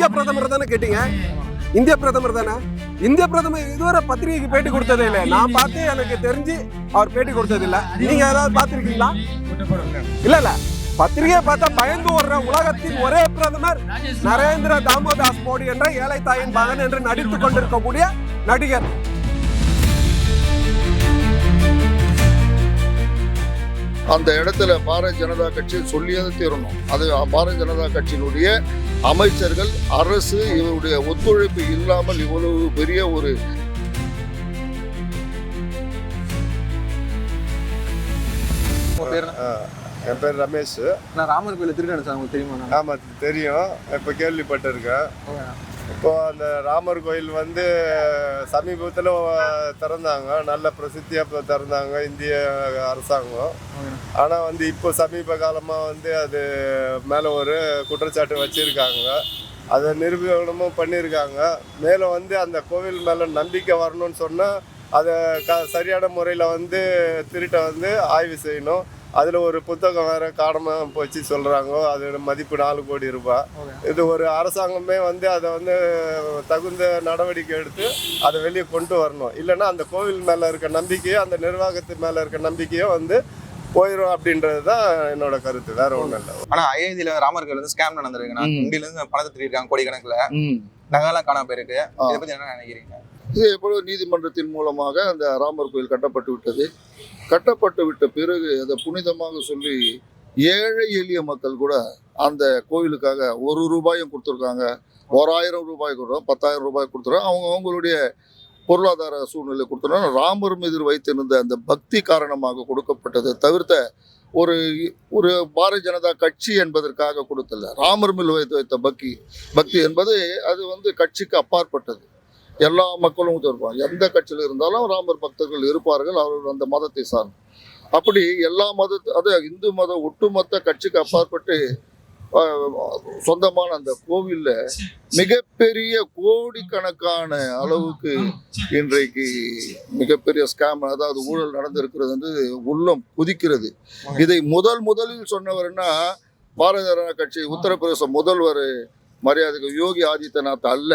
இந்திய பிரதமர் தானே கேட்டீங்க? இந்திய பிரதமர் தானே. இந்திய பிரதமர் இதுவரை பத்திரிகைக்கு பேட்டி கொடுத்ததே இல்லை. நான் பார்த்து எனக்கு தெரிஞ்சு அவர் பேட்டி கொடுத்தது இல்லை. நீங்க ஏதாவது பார்த்திருக்கீங்களா? இல்ல பத்திரிகையை பார்த்தா பயந்து ஓடுற உலகத்தின் ஒரே பிரதமர் நரேந்திர தாமோதாஸ் மோடி என்ற ஏழை தாயின் மகன் என்று நடித்துக் கொண்டிருக்கக்கூடிய நடிகர். அந்த இடத்துல பாரதிய ஜனதா கட்சி சொல்லியதை தீரணும். அது பாரதிய ஜனதா கட்சியினுடைய அமைச்சர்கள், அரசு இவருடைய ஒத்துழைப்பு இல்லாமல் இவ்வளவு பெரிய ஒரு என் பேர் ரமேஷ். நான் ராமர் கோயிலில் திருக்கணும் சார், உங்களுக்கு தெரியுமா? ஆமாம் தெரியும், இப்போ கேள்விப்பட்டிருக்கேன். இப்போ அந்த ராமர் கோயில் வந்து சமீபத்தில் திறந்தாங்க, நல்ல பிரசித்தியாக திறந்தாங்க இந்திய அரசாங்கம். ஆனால் வந்து இப்போ சமீப காலமாக வந்து அது மேலே ஒரு குற்றச்சாட்டு வச்சுருக்காங்க, அதை நிரூபணமும் பண்ணியிருக்காங்க. மேலும் வந்து அந்த கோவில் மேலே நம்பிக்கை வரணும்னு சொன்னால் அதை சரியான முறையில் வந்து திருட்டை வந்து ஆய்வு செய்யணும். அதில் ஒரு புத்தகம் வேறு காரணமாக போச்சு சொல்கிறாங்க, அதோட மதிப்பு 4 கோடி ரூபாய். இது ஒரு அரசாங்கமே வந்து அதை வந்து தகுந்த நடவடிக்கை எடுத்து அதை வெளியே கொண்டு வரணும். இல்லைன்னா அந்த கோவில் மேலே இருக்க நம்பிக்கையோ அந்த நிர்வாகத்து மேலே இருக்க நம்பிக்கையோ வந்து போயிடும் அப்படின்றது தான் என்னோட கருத்து, வேற ஒன்றும் இல்லை. ஆனால் அயோத்தியில ராமர் கோயில் வந்து ஸ்கேம் நடந்திருக்கு. நான் இந்தியிலேருந்து பணத்தை திருடிருக்காங்க கோடிக்கணக்கில், நகைலாம் காணாம போயிருக்கு. இதை பற்றி என்ன நினைக்கிறீங்க? இது எப்பொழுது நீதிமன்றத்தின் மூலமாக அந்த ராமர் கோயில் கட்டப்பட்டு விட்டது. கட்டப்பட்டு விட்ட பிறகு அதை புனிதமாக சொல்லி ஏழை எளிய மக்கள் கூட அந்த கோயிலுக்காக 1 ரூபாயும் கொடுத்துருக்காங்க, 1000 ரூபாய் கொடுத்தோம், 10,000 ரூபாய் கொடுத்துருவோம். அவங்களுடைய பொருளாதார சூழ்நிலை கொடுத்துருவோம். ராமர் மீது வைத்திருந்த அந்த பக்தி காரணமாக கொடுக்கப்பட்டதை தவிர்த்த ஒரு பாரதிய ஜனதா கட்சி என்பதற்காக கொடுத்தல. ராமர் மீது வைத்த பக்தி என்பது அது வந்து கட்சிக்கு அப்பாற்பட்டது. எல்லா மக்களும் இருப்பாங்க, எந்த கட்சியில் இருந்தாலும் ராமர் பக்தர்கள் இருப்பார்கள், அவர்கள் அந்த மதத்தை சார்ந்து. அப்படி எல்லா அது இந்து மத ஒட்டுமொத்த கட்சிக்கு அப்பாற்பட்டு சொந்தமான அந்த கோவிலில் மிகப்பெரிய கோடிக்கணக்கான அளவுக்கு இன்றைக்கு மிகப்பெரிய ஸ்கேம், அதாவது ஊழல் நடந்திருக்கிறது என்று உள்ளம் குதிக்கிறது. இதை முதலில் சொன்னவர்னா பாரதிய ஜனதா கட்சி உத்தரப்பிரதேச முதல்வர் மரியாதைக்கு யோகி ஆதித்யநாத் அல்ல,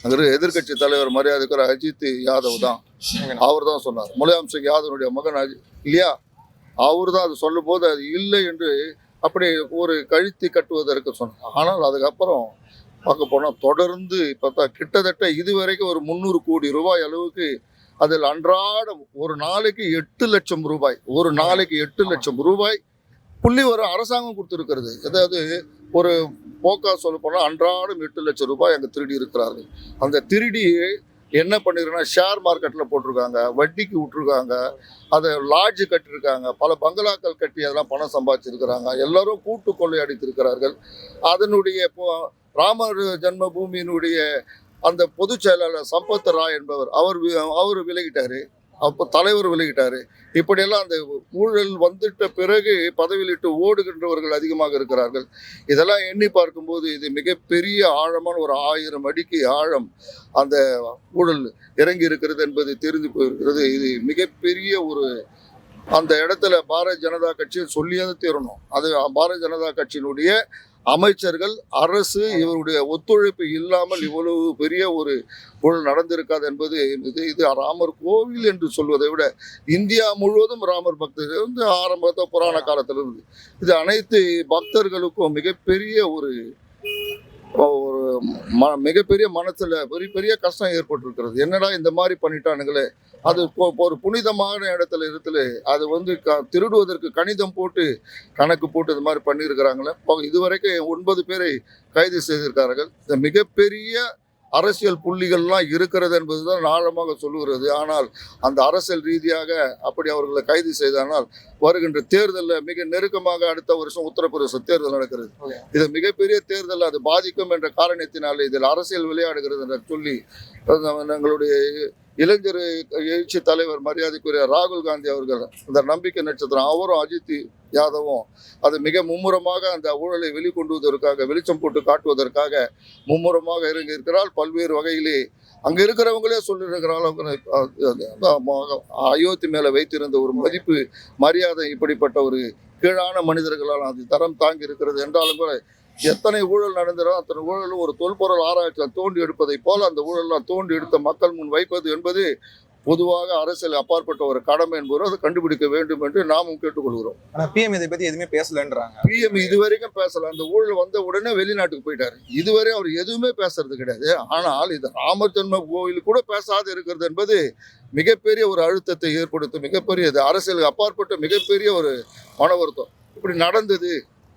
அங்கே எதிர்கட்சி தலைவர் மரியாதைக்கு அஜித் யாதவ் தான். அவர் தான் சொன்னார். முலாயம் சிங் யாதவனுடைய மகன் இல்லையா, அவர் தான் அது சொல்லும் போது அது இல்லை என்று அப்படி ஒரு கழுத்தி கட்டுவதற்கு சொன்னார். ஆனால் அதுக்கப்புறம் பார்க்க போனால் தொடர்ந்து பார்த்தா கிட்டத்தட்ட இதுவரைக்கும் ஒரு 300 கோடி ரூபாய் அளவுக்கு அதில் அன்றாடம் ஒரு நாளைக்கு 8 லட்சம் ரூபாய், ஒரு நாளைக்கு 8 லட்சம் ரூபாய் புள்ளி வர அரசாங்கம் கொடுத்துருக்கிறது. அதாவது ஒரு போக்கா சொல்ல போனால் அன்றாடம் 8 லட்சம் ரூபாய் அங்கே திருடி இருக்கிறார்கள். அந்த திருடி என்ன பண்ணிருக்காங்கன்னா ஷேர் மார்க்கெட்டில் போட்டிருக்காங்க, வட்டிக்கு விட்டுருக்காங்க, அதை லாட்ஜு கட்டியிருக்காங்க, பல பங்களாக்கள் கட்டி அதெல்லாம் பணம் சம்பாதிச்சிருக்கிறாங்க. எல்லாரும் கூட்டு கொள்ளை அடித்திருக்கிறார்கள். அதனுடைய ராமர் ஜென்ம பூமியினுடைய அந்த பொதுச் செயலாளர் சம்பத் ராய் என்பவர் அவர் விலகிட்டார், அப்போ தலைவர் விலகிட்டார். இப்படியெல்லாம் அந்த ஊழல் வந்துட்ட பிறகு பதவியிலிட்டு ஓடுகின்றவர்கள் அதிகமாக இருக்கிறார்கள். இதெல்லாம் எண்ணி பார்க்கும்போது இது மிகப்பெரிய ஆழமான ஒரு 1000 அடிக்கு ஆழம் அந்த ஊழல் இறங்கி இருக்கிறது என்பது தெரிந்து போயிருக்கிறது. இது மிகப்பெரிய அந்த இடத்துல பாரதிய ஜனதா கட்சி சொல்லியதை தீரணும். அது பாரதிய ஜனதா கட்சியினுடைய அமைச்சர்கள், அரசு இவருடைய ஒத்துழைப்பு இல்லாமல் இவ்வளவு பெரிய ஒரு ஊழல் நடந்திருக்காது என்பது இது ராமர் கோவில் என்று சொல்வதை விட இந்தியா முழுவதும் ராமர் பக்தர்கள் வந்து ஆரம்பத்தில் புராண காலத்திலிருந்து இது அனைத்து பக்தர்களுக்கும் மிகப்பெரிய மிகப்பெரிய மனசுல பெரிய கஷ்டம் ஏற்பட்டிருக்கிறது. என்னடா இந்த மாதிரி பண்ணிட்டானுங்களே, அது ஒரு புனிதமான இடத்துல இருக்குது, அது வந்து திருடுவதற்கு கணிதம் போட்டு கணக்கு போட்டு இது மாதிரி பண்ணியிருக்கிறாங்களே. இதுவரைக்கும் 9 பேரை கைது செய்திருக்கிறார்கள். இந்த மிகப்பெரிய அரசியல் புள்ளிகள்லாம் இருக்கிறது என்பதுதான் ஆழமாக சொல்லுகிறது. ஆனால் அந்த அரசியல் ரீதியாக அப்படி அவர்களை கைது செய்தானால் வருகின்ற தேர்தலில் மிக நெருக்கமாக அடுத்த வருஷம் உத்தரப்பிரதேச தேர்தல் நடக்கிறது. இது மிகப்பெரிய தேர்தல், அது பாதிக்கும் என்ற காரணத்தினாலே இதில் அரசியல் விளையாடுகிறது என்று சொல்லி எங்களுடைய இளைஞர் எழுச்சி தலைவர் மரியாதைக்குரிய ராகுல் காந்தி அவர்கள் அந்த நம்பிக்கை நட்சத்திரம் அவரும் அஜித் யாதவும் அது மிக மும்முரமாக அந்த ஊழலை வெளிக்கொண்டுவதற்காக வெளிச்சம் போட்டு காட்டுவதற்காக மும்முரமாக இறங்கி இருக்கிறால். பல்வேறு வகையிலே அங்கே இருக்கிறவங்களே சொல்லியிருக்கிறாங்க, அயோத்தி மேலே வைத்திருந்த ஒரு மதிப்பு மரியாதை இப்படிப்பட்ட ஒரு கீழான மனிதர்களால் அது தரம் தாங்கி இருக்கிறது என்றாலும் கூட எத்தனை ஊழல் நடந்தாலும் அத்தனை ஊழலும் ஒரு தொல்பொருள் ஆராய்ச்சியில் தோண்டி எடுப்பதை போல அந்த ஊழலாம் தோண்டி எடுத்த மக்கள் முன் வைப்பது என்பது பொதுவாக அரசியல் அப்பாற்பட்ட ஒரு கடமை என்பது அதை கண்டுபிடிக்க வேண்டும் என்று நாமும் கேட்டுக்கொள்கிறோம். ஆனா பிஎம் இதை பத்தி எதுவுமே பேசலன்றாங்க. பிஎம் இதுவரைக்கும் பேசல. அந்த ஊழல் வந்த உடனே வெளிநாட்டுக்கு போயிட்டாரு. இதுவரை அவர் எதுவுமே பேசுறது கிடையாது. ஆனால் இது ராமர் ஜென்ம கோவில் கூட பேசாது இருக்கிறது என்பது மிகப்பெரிய ஒரு அழுத்தத்தை ஏற்படுத்தும். மிகப்பெரியது அரசியலுக்கு அப்பாற்பட்ட மிகப்பெரிய ஒரு மன வருத்தம். இப்படி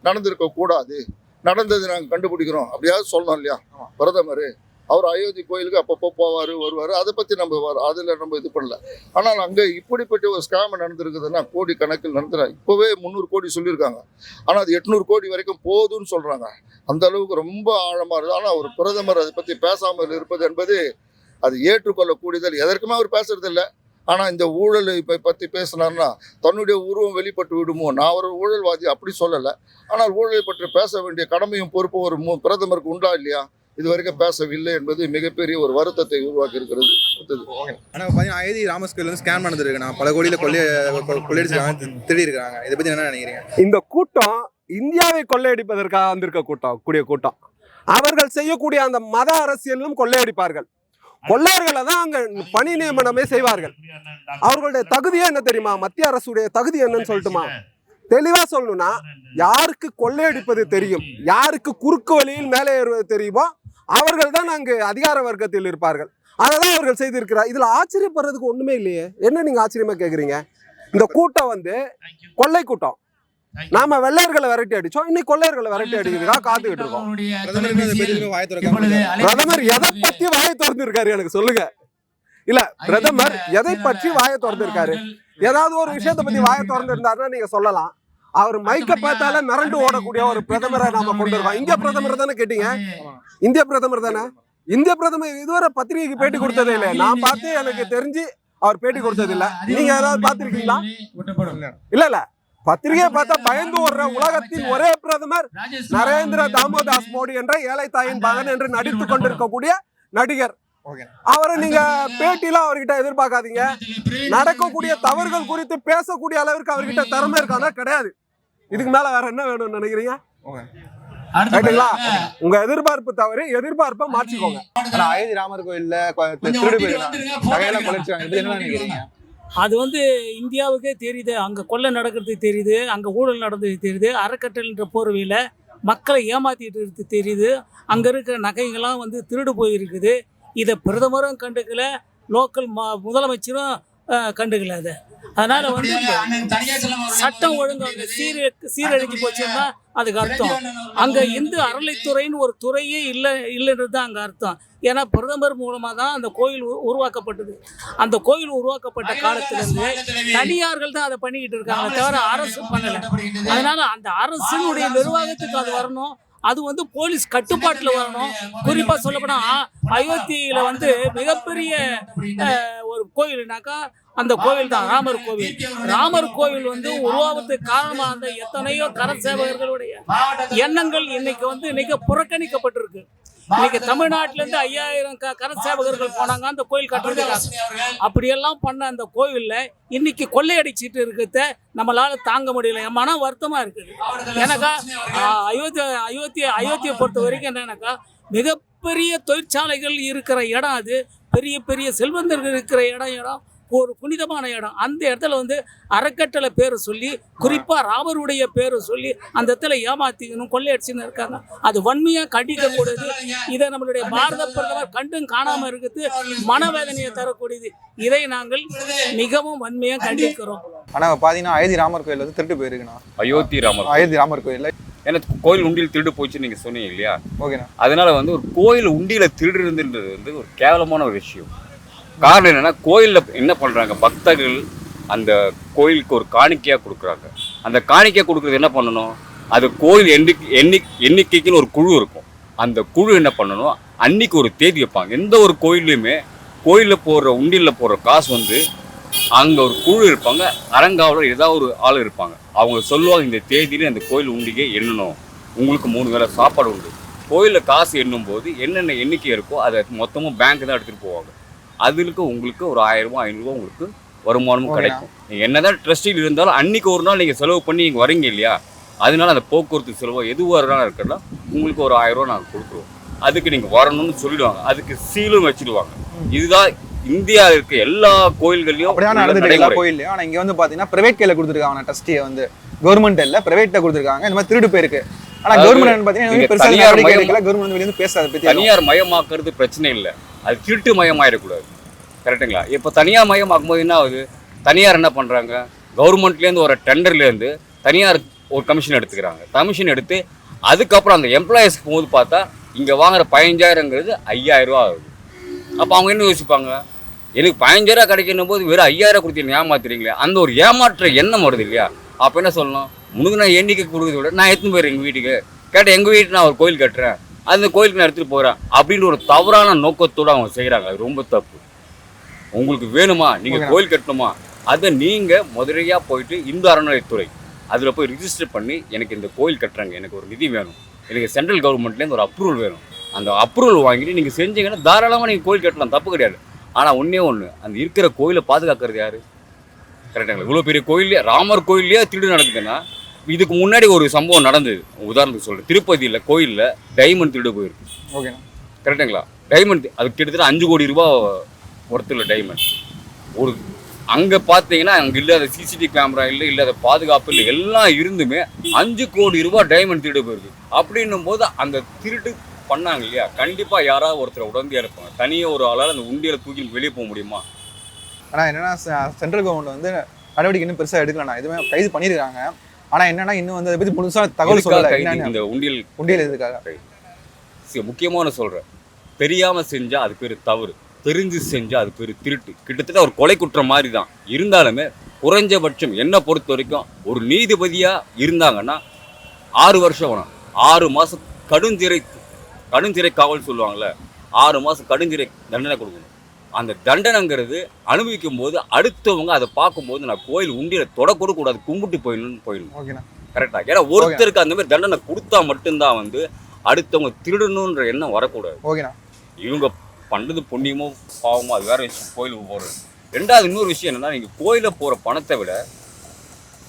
நடந்திருக்க கூடாது, நடந்தது நாங்கள் கண்டுபிடிக்கிறோம் அப்படியாவது சொல்லணும் இல்லையா? பிரதமர் அவர் அயோத்தி கோயிலுக்கு அப்பப்போ போவார் வருவார், அதை பற்றி நம்ம அதில் நம்ம இது பண்ணல. ஆனால் அங்கே இப்படிப்பட்ட ஒரு ஸ்கேம் நடந்திருக்குதுன்னா கோடி கணக்கில் நடந்துடும். இப்போவே 300 கோடி சொல்லியிருக்காங்க, ஆனால் அது 800 கோடி வரைக்கும் போதுன்னு சொல்கிறாங்க. அந்த அளவுக்கு ரொம்ப ஆழமாக இருக்குது. ஆனால் ஒரு பிரதமர் அதை பற்றி பேசாமல் இருப்பது என்பது அது ஏற்றுக்கொள்ளக்கூடியதில். எதற்குமே அவர் பேசுறதில்லை. ஆனால் இந்த ஊழலை பற்றி பேசினார்னா தன்னுடைய உருவம் வெளிப்பட்டு விடுமோ. நான் ஒரு ஊழல்வாதி அப்படி சொல்லலை. ஆனால் ஊழலை பற்றி பேச வேண்டிய கடமையும் பொறுப்பும் ஒரு பிரதமருக்கு உண்டா இல்லையா? இது வரைக்கும் பேசவில்லை என்பது மிகப்பெரிய ஒரு வருத்தத்தை உருவாக்கி இருக்கிறது. ஆனா பாத்தீங்கன்னா அயோத்தி ராமர் கோயில் வந்து ஸ்கேம் நடந்திருக்கு. பல கோடியில கொள்ளையடிச்சிருக்காங்க, திருடி இருக்காங்க. இதை பத்தி என்ன நினைக்கிறீங்க? இந்த கூட்டம் இந்தியாவை கொள்ளையடிப்பதற்காக வந்திருக்க கூட்டம். அவர்கள் செய்யக்கூடிய அந்த மத அரசியலும் கொள்ளையடிப்பார்கள். கொள்ளையர்களை தான் அங்க பணி நியமனமே செய்வார்கள். அவர்களுடைய தகுதியே என்ன தெரியுமா? மத்திய அரசுடைய தகுதி என்னன்னு சொல்லட்டுமா? தெளிவா சொல்லணும்னா, யாருக்கு கொள்ளையடிப்பது தெரியும், யாருக்கு குறுக்கு வழியில் மேலே ஏறுவது தெரியுமோ அவர்கள் தான் அங்கு அதிகார வர்க்கத்தில் இருப்பார்கள். அதெல்லாம் அவர்கள் செய்திருக்கிறார். இதுல ஆச்சரியப்படுறதுக்கு ஒண்ணுமே இல்லையே. என்ன நீங்க ஆச்சரியமா கேக்குறீங்க? இந்த கூட்டம் வந்து கொள்ளை கூட்டம். நாம வெள்ளையர்களை விரட்டி அடிச்சோம், இன்னைக்கு கொள்ளையர்களை விரட்டி அடிக்கிறதுக்காக காத்துக்கிட்டு இருக்கோம். பிரதமர் எதை பத்தி வாயை திறந்திருக்காரு எனக்கு சொல்லுங்க. இல்ல, பிரதமர் எதை பற்றி வாயை திறந்திருக்காரு? ஏதாவது ஒரு விஷயத்தை பத்தி வாயை திறந்திருந்தாருன்னா நீங்க சொல்லலாம். அவர் மைக்க பார்த்தால மிரண்டு ஓடக்கூடிய ஒரு பிரதமரை நாம கொண்டு இருக்கோம். இந்திய பிரதமர் தானே கேட்டீங்க? இந்திய பிரதமர் தானே. இந்திய பிரதமர் இதுவரை பத்திரிகைக்கு பேட்டி கொடுத்ததே இல்லை. நான் பார்த்து எனக்கு தெரிஞ்சு அவர் பேட்டி கொடுத்தது இல்லை. நீங்க ஏதாவது பார்த்திருக்கீங்களா? இல்ல, பத்திரிகையை பார்த்தா பயந்து ஓடுற உலகத்தின் ஒரே பிரதமர் நரேந்திர தாமோதாஸ் மோடி என்ற ஏழை தாயின் மகன் என்று நடித்துக் கொண்டிருக்கக்கூடிய நடிகர். அவரை நீங்க பேட்டிலாம் அவர்கிட்ட எதிர்பார்க்காதீங்க. நடக்கக்கூடிய தவறுகள் குறித்து பேசக்கூடிய அளவிற்கு அவர்கிட்ட திறமை இருக்கானா? கிடையாது. இதுக்கு மேல வேற என்ன வேணும்னு நினைக்கிறீங்க? உங்க எதிர்பார்ப்பு தவறு, எதிர்பார்ப்பை மாற்றிக்கோங்க. அயோத்தி ராமர் கோயில்ல திருடு போயிருக்காங்க. அது வந்து இந்தியாவுக்கே தெரியுது. அங்கே கொள்ளை நடக்கிறது தெரியுது, அங்கே ஊழல் நடந்தது தெரியுது. அறக்கட்டளைன்ற போர்வையில் மக்களை ஏமாற்றிட்டு இருக்கு தெரியுது. அங்கே இருக்கிற நகைகள்லாம் வந்து திருடு போயிருக்குது. இதை பிரதமரும் கண்டுக்கல, லோக்கல் முதலமைச்சரும் கண்டுக்கல. அதை அதனால வந்து சட்டம் ஒழுங்கு அங்கே சீரழிஞ்சு போச்சுன்னா அதுக்கு அர்த்தம் அங்கே இந்து அறநிலைத்துறைன்னு ஒரு துறையே இல்லைன்றது தான் அங்கே அர்த்தம். ஏன்னா பிரதமர் மூலமாக தான் அந்த கோயில் உருவாக்கப்பட்டது. அந்த கோயில் உருவாக்கப்பட்ட காலத்திலிருந்து தனியார்கள் தான் அதை பண்ணிக்கிட்டு இருக்காங்க, தவிர அரசு பண்ணலை. அதனால அந்த அரசினுடைய நிர்வாகத்துக்கு அது வரணும். அது வந்து போலீஸ் கட்டுப்பாட்டில் வரணும். குறிப்பாக சொல்லப்போனால் அயோத்தியில் வந்து மிகப்பெரிய ஒரு கோயில்னாக்கா அந்த கோவில் தான் ராமர் கோவில். ராமர் கோவில் வந்து உருவாவதுக்கு காரணமாக அந்த எத்தனையோ கர சேவகர்களுடைய எண்ணங்கள் இன்னைக்கு புறக்கணிக்கப்பட்டிருக்கு. இன்னைக்கு தமிழ்நாட்டிலேருந்து 5000 கர சேவகர்கள் போனாங்க அந்த கோயில் கட்டுறதுக்காக. அப்படியெல்லாம் பண்ண அந்த கோவிலில் இன்னைக்கு கொள்ளையடிச்சிட்டு இருக்கிறத நம்மளால தாங்க முடியல. என் மன வருத்தமாக இருக்குது. ஏன்னாக்கா அயோத்தியை பொறுத்த வரைக்கும் என்னன்னாக்கா மிகப்பெரிய தொழிற்சாலைகள் இருக்கிற இடம், அது பெரிய பெரிய செல்வந்தர்கள் இருக்கிற இடம், ஒரு புனிதமான இடம். அந்த இடத்துல வந்து அறக்கட்டளை பேரை சொல்லி, குறிப்பாக ராமருடைய பேரை சொல்லி அந்த இடத்துல ஏமாத்திக்கணும், கொள்ளையடிச்சுன்னு இருக்காங்க. அது வன்மையாக கண்டிக்கக்கூடியது. இதை நம்மளுடைய பாரத பிரதமர் கண்டும் காணாமல் இருக்கிறது மனவேதனையை தரக்கூடியது. இதை நாங்கள் மிகவும் வன்மையாக கண்டிக்கிறோம். ஆனால் பார்த்தீங்கன்னா அயோத்தி ராமர் கோயில் வந்து திருட்டு போயிருக்குண்ணா. அயோத்தி ராமர் கோயிலில் எனக்கு கோயில் உண்டியில் திருடு போச்சுன்னு நீங்கள் சொன்னீங்க இல்லையா? ஓகேண்ணா. அதனால வந்து ஒரு கோயில் உண்டியில் திருடுறதுன்றது வந்து ஒரு கேவலமான ஒரு விஷயம். காரணம் என்னன்னா, கோயிலில் என்ன பண்ணுறாங்க, பக்தர்கள் அந்த கோயிலுக்கு ஒரு காணிக்கையாக கொடுக்குறாங்க. அந்த காணிக்கையாக கொடுக்குறது என்ன பண்ணணும், அது கோயில் எண்ணிக்கைக்குன்னு ஒரு குழு இருக்கும். அந்த குழு என்ன பண்ணணும், அன்னைக்கு ஒரு தேதி வைப்பாங்க. எந்த ஒரு கோயில்லையுமே கோயிலில் போடுற உண்டியில் போடுற காசு வந்து அங்கே ஒரு குழு இருப்பாங்க, அரங்காவலர் ஏதாவது ஒரு ஆள் இருப்பாங்க. அவங்க சொல்லுவாங்க, இந்த தேதியில அந்த கோயில் உண்டிகை எண்ணணும், உங்களுக்கு 3 வேளை சாப்பாடு உண்டு. கோயிலில் காசு எண்ணும் போது என்னென்ன எண்ணிக்கை இருக்கோ அதை மொத்தமும் பேங்க் தான் எடுத்துகிட்டு போவாங்க. அதுக்கு உங்களுக்கு ஒரு 1000 ரூபா 500 ரூபா உங்களுக்கு வருமானமும் கிடைக்கும். நீங்கள் என்னதான் ட்ரஸ்டில் இருந்தாலும் அன்னைக்கு ஒரு நாள் நீங்கள் செலவு பண்ணி இங்கே வரீங்க இல்லையா, அதனால அந்த போக்குவரத்து செலவோ எதுவாக இருந்தாலும் இருக்கலாம் உங்களுக்கு ஒரு 1000 ரூபா நாங்கள் கொடுக்குறோம், அதுக்கு நீங்கள் வரணும்னு சொல்லிடுவாங்க, அதுக்கு சீலும் வச்சுடுவாங்க. இதுதான் இந்தியா இருக்க எல்லா கோயில்கள்லையும் அப்படிதான் நடந்துட்டு எல்லா கோயில்லையும். ஆனா இங்க வந்து பாத்தீங்கன்னா பிரைவேட் கையில கொடுத்துருக்காங்க ட்ரஸ்டியை வந்து, கவர்மெண்ட் இல்ல பிரைவேட்ல கொடுத்துருக்காங்க. இந்த மாதிரி திருடு போயிருக்கு. ஆனா கவர்மெண்ட் பாத்தீங்கன்னா பெருசா நடவடிக்கை எடுக்கல. கவர்மெண்ட் வெளிய வந்து பேசாத பத்தி. தனியார் மயமாக்குறது பிரச்சனை இல்லை, அது திருட்டு மயமாயிடக்கூடாது. கரெக்டுங்களா? இப்போ தனியார் மயமாக்கும் போது என்ன ஆகுது, தனியார் என்ன பண்றாங்க, கவர்மெண்ட்லேருந்து ஒரு டெண்டர்லேருந்து தனியார் ஒரு கமிஷன் எடுத்துக்கிறாங்க. கமிஷன் எடுத்து அதுக்கப்புறம் அந்த எம்ப்ளாயிஸ்க்கு போது பார்த்தா இங்கே வாங்குற 15,000ங்கிறது 5,000 ரூபா ஆகுது. அப்போ அவங்க என்ன யோசிப்பாங்க, எனக்கு 15,000 ரூபா கிடைக்கணும் போது வெறும் 5,000 கொடுத்து ஏமாத்துறீங்களே, அந்த ஒரு ஏமாற்ற எண்ணம் வருது இல்லையா? அப்போ என்ன சொல்லணும், முன்னுக்கு நான் எண்ணிக்கை கொடுக்கறத விட நான் எடுத்துன்னு போயிடுறேன் எங்கள் வீட்டுக்கு, கேட்டால் எங்கள் வீட்டுக்கு நான் ஒரு கோயில் கட்டுறேன், அந்த கோயிலுக்கு நான் எடுத்துகிட்டு போகிறேன் அப்படின்ற ஒரு தவறான நோக்கத்தோடு அவங்க செய்கிறாங்க. அது ரொம்ப தப்பு. உங்களுக்கு வேணுமா, நீங்கள் கோயில் கட்டணுமா, அதை நீங்கள் முதலையாக போயிட்டு இந்து அறநிலையத்துறை அதில் போய் ரிஜிஸ்டர் பண்ணி எனக்கு இந்த கோயில் கட்டுறாங்க, எனக்கு ஒரு நிதி வேணும், எனக்கு சென்ட்ரல் கவர்மெண்ட்லேருந்து ஒரு அப்ரூவல் வேணும், அந்த அப்ரூவல் வாங்கிட்டு நீங்கள் செஞ்சீங்கன்னா தாராளமாக நீங்கள் கோயில் கட்டலாம், தப்பு கிடையாது. ஆனால் ஒன்றே ஒன்று, அந்த இருக்கிற கோயிலை பாதுகாக்கிறது யார்? கரெக்டாங்களா? இவ்வளோ பெரிய கோயிலே, ராமர் கோயிலே திருடு நடக்குதுன்னா, இதுக்கு முன்னாடி ஒரு சம்பவம் நடந்தது, உதாரணத்துக்கு சொல்கிறேன். திருப்பதியில் கோயிலில் டைமண்ட் திருடு போயிருக்கு. ஓகேண்ணா. கரெக்டுங்களா? டைமண்ட் அது கிட்டத்தட்ட 5 கோடி ரூபா ஒருத்தர் டைமண்ட். ஒரு அங்கே பார்த்தீங்கன்னா அங்கே இல்லாத சிசிடிவி கேமரா இல்லை, இல்லாத பாதுகாப்பு இல்லை, எல்லாம் இருந்துமே 5 கோடி ரூபா டைமண்ட் திருடு போயிருக்கு. அப்படின்னும் போது அந்த திருட்டு பண்ணாங்க இல்லையா, கண்டிப்பாக யாராவது ஒருத்தர் உடந்தையாக இருப்பாங்க. தனியாக ஒரு ஆளால் அந்த உண்டியலை தூக்கி வெளியே போக முடியுமா? ஆனால் என்னன்னா சென்ட்ரல் கவர்மெண்ட் வந்து நடவடிக்கை இன்னும் பெருசாக எடுக்கலண்ணா. இதுவுமே கைது பண்ணியிருக்காங்க. ஆனால் என்னன்னா இன்னும் வந்து அதை பற்றி முழுசாக தகவல் சொல்லலை. இந்த உண்டியல் எதுக்காக முக்கியமான சொல்கிறேன், தெரியாமல் செஞ்சால் அது பேர் தவறு, தெரிஞ்சு செஞ்சால் அது பேர் திருட்டு. கிட்டத்தட்ட ஒரு கொலை குற்றம் மாதிரி தான். இருந்தாலுமே குறைஞ்சபட்சம் என்னை பொறுத்த வரைக்கும் ஒரு நீதிபதியாக இருந்தாங்கன்னா 6 வருஷம் வேணும், 6 மாதம் கடுஞ்சிறை காவல் சொல்லுவாங்கள்ல, 6 மாதம் கடுஞ்சிறை தண்டனை கொடுக்கணும். அந்த தண்டனைங்கிறது அனுபவிக்கும் போது அடுத்தவங்க அதை பார்க்கும்போது நான் கோயில் உண்டியலை தொடக்கூட கூடாது, கும்பிட்டு போயிடணும். ஓகேண்ணா. கரெக்டாக? ஏன்னா ஒருத்தருக்கு அந்த மாதிரி தண்டனை கொடுத்தா மட்டும்தான் வந்து அடுத்தவங்க திருடணுன்ற எண்ணம் வரக்கூடாது. ஓகேண்ணா. இவங்க பண்ணுறது புண்ணியமோ பாவமோ அது வேற விஷயம், கோயிலுக்கு போகிறது. ரெண்டாவது இன்னொரு விஷயம் என்னன்னா, நீங்கள் கோயிலில் போகிற பணத்தை விட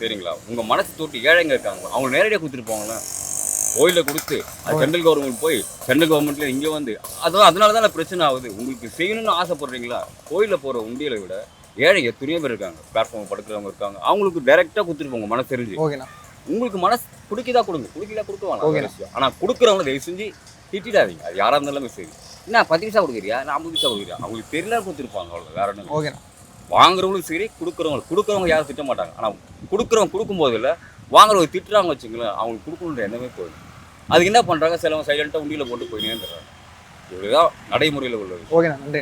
சரிங்களா, உங்கள் மனசு தொட்டு ஏழைங்க இருக்காங்க, அவங்க நேரடியாக கொடுத்துட்டு போங்களே. கோயிலில் கொடுத்து அது சென்ட்ரல் கவர்மெண்ட் போய் சென்ட்ரல் கவர்மெண்ட்ல இங்கே வந்து அதனால தான் பிரச்சனை ஆகுது. உங்களுக்கு செய்யணும்னு ஆசைப்படுறீங்களா, கோயிலில் போகிற உண்டியலை விட ஏழை எத்தனையோ பேர் இருக்காங்க, பிளாட்ஃபார்ம் படுக்கிறவங்க இருக்காங்க, அவங்களுக்கு டைரெக்டாக கொடுத்துட்டு போங்க மனசு தெரிஞ்சு. ஓகேண்ணா. உங்களுக்கு மனசு பிடிக்கதா கொடுங்க, பிடிக்கல கொடுக்குவாங்க. ஆனால் கொடுக்குறவங்க தயவு செஞ்சு திட்டிடாதீங்க, அது யாராக இருந்தாலுமே சரி. என்ன 10 பைசா கொடுக்குறியா, நான் 50 பைசா கொடுக்குறியா, அவங்களுக்கு தெரியல கொடுத்துருப்பாங்க, அவ்வளோ வேற ஒன்றும். ஓகேண்ணா. வாங்குறவங்களும் சரி கொடுக்குறவங்க யாரும் திட்ட மாட்டாங்க. ஆனால் கொடுக்குறவங்க கொடுக்கும்போது இல்லை, வாங்குறவங்க திட்டுறாங்க வச்சுங்களேன், அவங்களுக்கு கொடுக்கணுன்ற எண்ணமே போயிடும். அதுக்கு என்ன பண்ணுறாங்க, சிலவங்க சைலண்ட்டாக உண்டியில் போட்டு போயினே இருந்துடுறாங்க. இதுதான் நடைமுறையில் உள்ளது. ஓகேண்ணா, நன்றி.